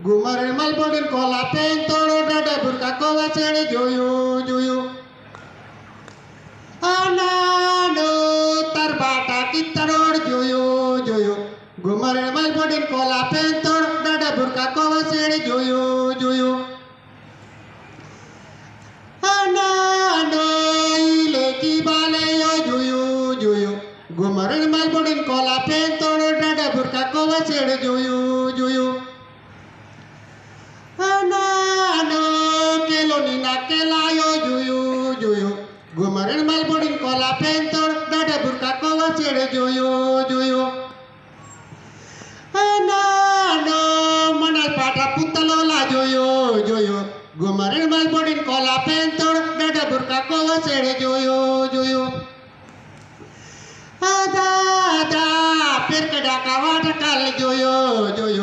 ગુમરે મલબોડીન Cola pen તોડો ડાડે ભૂરકા કોવા ચેડે જોયું આનાનો તાર બાટા કિત્તરોડ જોયું ગુમરે મલબોડીન કોલા પેન તોડ ડાડે ભૂરકા કોવા ચેડે જોયું આનાનો ઇલેકી બાલે જોયું ગુમરે મલબોડીન કોલા પેન તોડ ડાડે ભૂરકા કોવા ચેડે જોયું આનાનો કેલોની ના કેલાયો જોયું ગુમરે મલબોડીન કોલા પેન તોડ ડાડે ભૂરકા કોવા ચેડે જોયું આનાનો મનાલ પાટા પુતલોલા જોયું ગુમરે મલબોડીન કોલા પેન તોડ ડાડે ભૂરકા કોવા ચેડે જોયું દાદા પેર કડા કાવા ટકાલ જોયું